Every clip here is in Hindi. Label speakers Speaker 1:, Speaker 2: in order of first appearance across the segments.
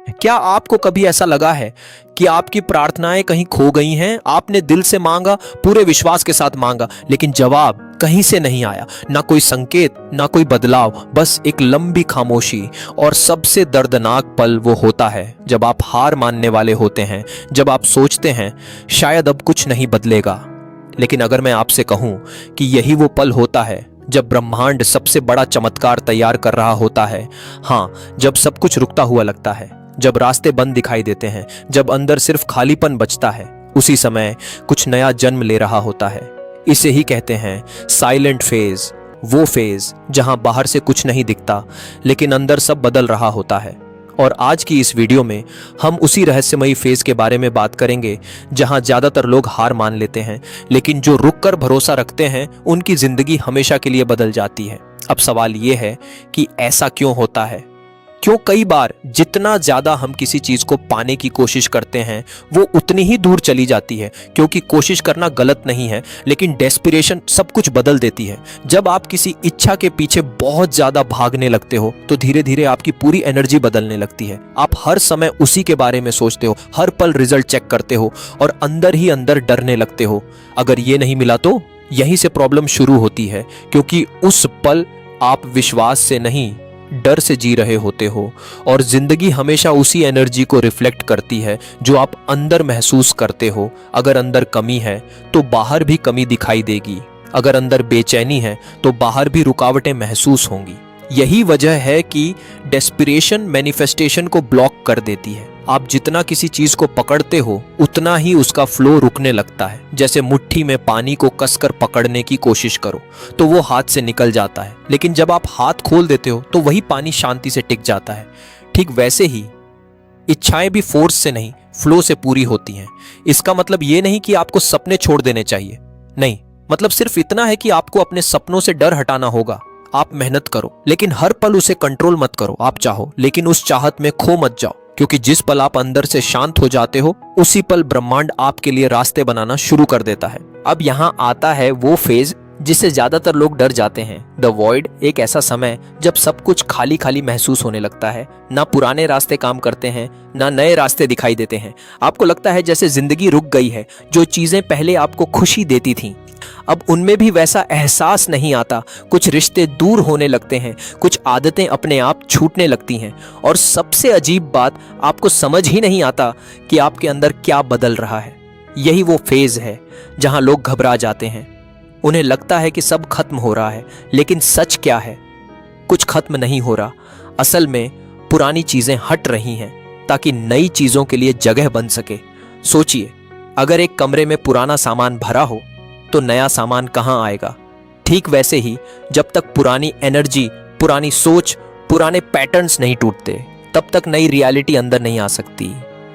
Speaker 1: क्या आपको कभी ऐसा लगा है कि आपकी प्रार्थनाएं कहीं खो गई हैं? आपने दिल से मांगा, पूरे विश्वास के साथ मांगा, लेकिन जवाब कहीं से नहीं आया। ना कोई संकेत, ना कोई बदलाव, बस एक लंबी खामोशी। और सबसे दर्दनाक पल वो होता है जब आप हार मानने वाले होते हैं, जब आप सोचते हैं शायद अब कुछ नहीं बदलेगा। लेकिन अगर मैं आपसे कहूं कि यही वो पल होता है जब ब्रह्मांड सबसे बड़ा चमत्कार तैयार कर रहा होता है। हाँ, जब सब कुछ रुकता हुआ लगता है, जब रास्ते बंद दिखाई देते हैं, जब अंदर सिर्फ खालीपन बचता है, उसी समय कुछ नया जन्म ले रहा होता है। इसे ही कहते हैं साइलेंट फेज, वो फेज जहां बाहर से कुछ नहीं दिखता लेकिन अंदर सब बदल रहा होता है। और आज की इस वीडियो में हम उसी रहस्यमयी फेज के बारे में बात करेंगे जहां ज्यादातर लोग हार मान लेते हैं, लेकिन जो रुककर भरोसा रखते हैं उनकी जिंदगी हमेशा के लिए बदल जाती है। अब सवाल यह है कि ऐसा क्यों होता है? क्यों कई बार जितना ज्यादा हम किसी चीज को पाने की कोशिश करते हैं वो उतनी ही दूर चली जाती है? क्योंकि कोशिश करना गलत नहीं है, लेकिन डेस्पिरेशन सब कुछ बदल देती है। जब आप किसी इच्छा के पीछे बहुत ज्यादा भागने लगते हो तो धीरे धीरे आपकी पूरी एनर्जी बदलने लगती है। आप हर समय उसी के बारे में सोचते हो, हर पल रिजल्ट चेक करते हो और अंदर ही अंदर डरने लगते हो। अगर ये नहीं मिला तो यहीं से प्रॉब्लम शुरू होती है, क्योंकि उस पल आप विश्वास से नहीं, डर से जी रहे होते हो। और जिंदगी हमेशा उसी एनर्जी को रिफ्लेक्ट करती है जो आप अंदर महसूस करते हो। अगर अंदर कमी है तो बाहर भी कमी दिखाई देगी। अगर अंदर बेचैनी है तो बाहर भी रुकावटें महसूस होंगी। यही वजह है कि डेस्पिरेशन मैनिफेस्टेशन को ब्लॉक कर देती है। आप जितना किसी चीज को पकड़ते हो उतना ही उसका फ्लो रुकने लगता है। जैसे मुट्ठी में पानी को कसकर पकड़ने की कोशिश करो तो वो हाथ से निकल जाता है, लेकिन जब आप हाथ खोल देते हो तो वही पानी शांति से टिक जाता है। ठीक वैसे ही इच्छाएं भी फोर्स से नहीं, फ्लो से पूरी होती हैं। इसका मतलब ये नहीं कि आपको सपने छोड़ देने चाहिए, नहीं, मतलब सिर्फ इतना है कि आपको अपने सपनों से डर हटाना होगा। आप मेहनत करो, लेकिन हर पल उसे कंट्रोल मत करो। आप चाहो, लेकिन उस चाहत में खो मत जाओ, क्योंकि जिस पल आप अंदर से शांत हो जाते हो उसी पल ब्रह्मांड आपके लिए रास्ते बनाना शुरू कर देता है। अब यहाँ आता है वो फेज जिससे ज्यादातर लोग डर जाते हैं, द वॉइड। एक ऐसा समय जब सब कुछ खाली खाली महसूस होने लगता है। ना पुराने रास्ते काम करते हैं, ना नए रास्ते दिखाई देते हैं। आपको लगता है जैसे जिंदगी रुक गई है। जो चीजें पहले आपको खुशी देती थीं, अब उनमें भी वैसा एहसास नहीं आता। कुछ रिश्ते दूर होने लगते हैं, कुछ आदतें अपने आप छूटने लगती हैं, और सबसे अजीब बात, आपको समझ ही नहीं आता कि आपके अंदर क्या बदल रहा है। यही वो फेज है जहां लोग घबरा जाते हैं। उन्हें लगता है कि सब खत्म हो रहा है, लेकिन सच क्या है? कुछ खत्म नहीं हो रहा। असल में पुरानी चीजें हट रही हैं ताकि नई चीजों के लिए जगह बन सके। सोचिए, अगर एक कमरे में पुराना सामान भरा हो तो नया सामान कहां आएगा? ठीक वैसे ही जब तक पुरानी एनर्जी, पुरानी सोच, पुराने पैटर्न्स नहीं टूटते, तब तक नई रियलिटी अंदर नहीं आ सकती।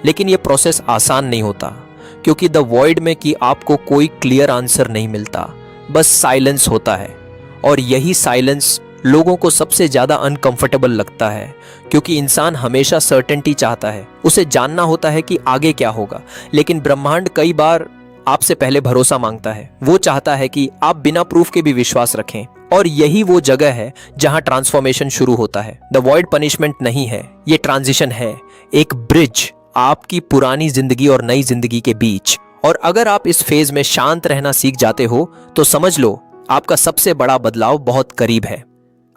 Speaker 1: लेकिन यह प्रोसेस आसान नहीं होता, क्योंकि द वॉइड में कि आपको कोई क्लियर आंसर नहीं मिलता, बस साइलेंस होता है। और यही साइलेंस लोगों को सबसे ज्यादा अनकंफर्टेबल लगता है, क्योंकि इंसान हमेशा सर्टेनिटी चाहता है। उसे जानना होता है कि आगे क्या होगा। लेकिन ब्रह्मांड कई बार आपसे पहले भरोसा मांगता है। वो चाहता है कि आप बिना प्रूफ के भी विश्वास रखें। और यही वो जगह है जहां ट्रांसफॉर्मेशन शुरू होता है। द वॉइड पनिशमेंट नहीं है, ये ट्रांजिशन है, एक ब्रिज आपकी पुरानी जिंदगी और नई जिंदगी के बीच। और अगर आप इस फेज में शांत रहना सीख जाते हो तो समझ लो आपका सबसे बड़ा बदलाव बहुत करीब है।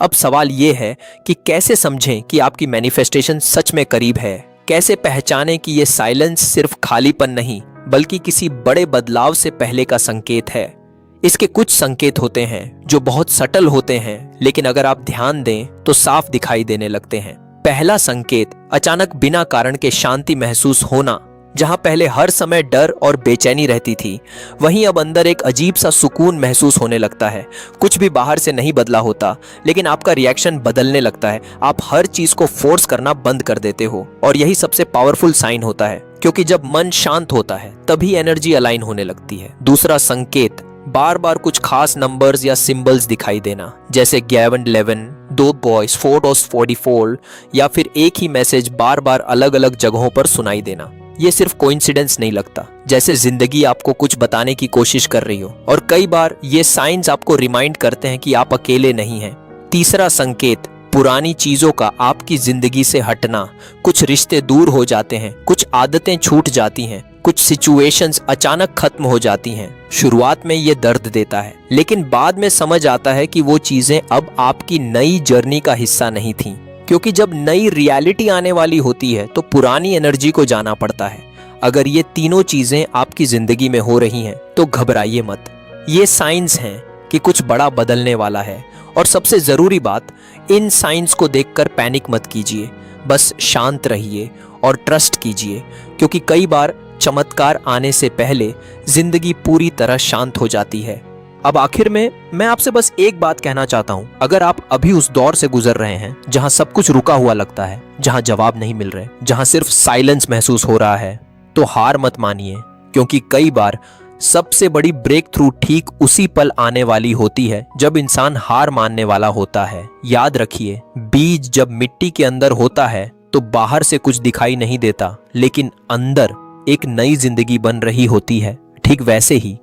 Speaker 1: अब सवाल ये है कि कैसे समझें कि आपकी मैनिफेस्टेशन सच में करीब है? कैसे पहचानें कि ये साइलेंस सिर्फ खालीपन नहीं, बल्कि किसी बड़े बदलाव से पहले का संकेत है? इसके कुछ संकेत होते हैं जो बहुत सटल होते हैं, लेकिन अगर आप ध्यान दें तो साफ दिखाई देने लगते हैं। पहला संकेत, अचानक बिना कारण के शांति महसूस होना। जहां पहले हर समय डर और बेचैनी रहती थी, वहीं अब अंदर एक अजीब सा सुकून महसूस होने लगता है। कुछ भी बाहर से नहीं बदला होता, लेकिन आपका रिएक्शन बदलने लगता है। आप हर चीज को फोर्स करना बंद कर देते हो, और यही सबसे पावरफुल साइन होता है, क्योंकि जब मन शांत होता है तभी एनर्जी अलाइन होने लगती है। दूसरा संकेत, बार बार कुछ खास नंबर्स या सिंबल्स दिखाई देना, जैसे 1111, 2 बॉयज, 4 या फिर एक ही मैसेज बार बार अलग अलग जगहों पर सुनाई देना। ये सिर्फ कोइंसिडेंस नहीं लगता, जैसे जिंदगी आपको कुछ बताने की कोशिश कर रही हो। और कई बार ये साइंस आपको रिमाइंड करते हैं कि आप अकेले नहीं हैं। तीसरा संकेत, पुरानी चीजों का आपकी जिंदगी से हटना, कुछ रिश्ते दूर हो जाते हैं, कुछ आदतें छूट जाती हैं, कुछ सिचुएशंस अचानक खत्म हो जाती हैं। शुरुआत में ये दर्द देता है, लेकिन बाद में समझ आता है कि वो चीजें अब आपकी नई जर्नी का हिस्सा नहीं थीं। क्योंकि जब नई रियलिटी आने वाली होती है तो पुरानी एनर्जी को जाना पड़ता है। अगर ये तीनों चीजें आपकी जिंदगी में हो रही हैं तो घबराइए मत। ये साइंस हैं कि कुछ बड़ा बदलने वाला है। और सबसे जरूरी बात, इन साइंस को देखकर पैनिक मत कीजिए, बस शांत रहिए और ट्रस्ट कीजिए। क्योंकि कई बार चमत्कार आने से पहले जिंदगी पूरी तरह शांत हो जाती है। अब आखिर में मैं आपसे बस एक बात कहना चाहता हूं, अगर आप अभी उस दौर से गुजर रहे हैं जहां सब कुछ रुका हुआ लगता है, जहां जवाब नहीं मिल रहे, जहां सिर्फ साइलेंस महसूस हो रहा है, तो हार मत मानिए। क्योंकि कई बार सबसे बड़ी ब्रेक थ्रू ठीक उसी पल आने वाली होती है जब इंसान हार मानने वाला होता है। याद रखिए, बीज जब मिट्टी के अंदर होता है तो बाहर से कुछ दिखाई नहीं देता, लेकिन अंदर एक नई जिंदगी बन रही होती है। ठीक वैसे ही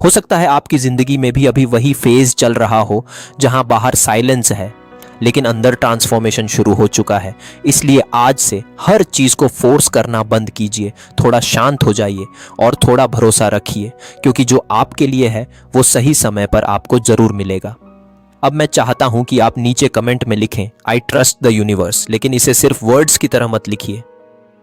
Speaker 1: हो सकता है आपकी जिंदगी में भी अभी वही फेज चल रहा हो जहां बाहर साइलेंस है लेकिन अंदर ट्रांसफॉर्मेशन शुरू हो चुका है। इसलिए आज से हर चीज को फोर्स करना बंद कीजिए, थोड़ा शांत हो जाइए और थोड़ा भरोसा रखिए, क्योंकि जो आपके लिए है वो सही समय पर आपको जरूर मिलेगा। अब मैं चाहता हूं कि आप नीचे कमेंट में लिखें आई ट्रस्ट द यूनिवर्स, लेकिन इसे सिर्फ वर्ड्स की तरह मत लिखिए,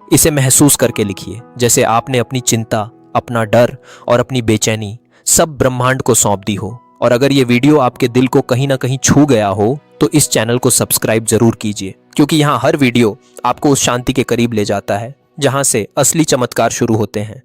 Speaker 1: इसे महसूस करके लिखिए, जैसे आपने अपनी चिंता, अपना डर और अपनी बेचैनी सब ब्रह्मांड को सौंप दी हो। और अगर ये वीडियो आपके दिल को कहीं ना कहीं छू गया हो तो इस चैनल को सब्सक्राइब जरूर कीजिए, क्योंकि यहाँ हर वीडियो आपको उस शांति के करीब ले जाता है जहाँ से असली चमत्कार शुरू होते हैं।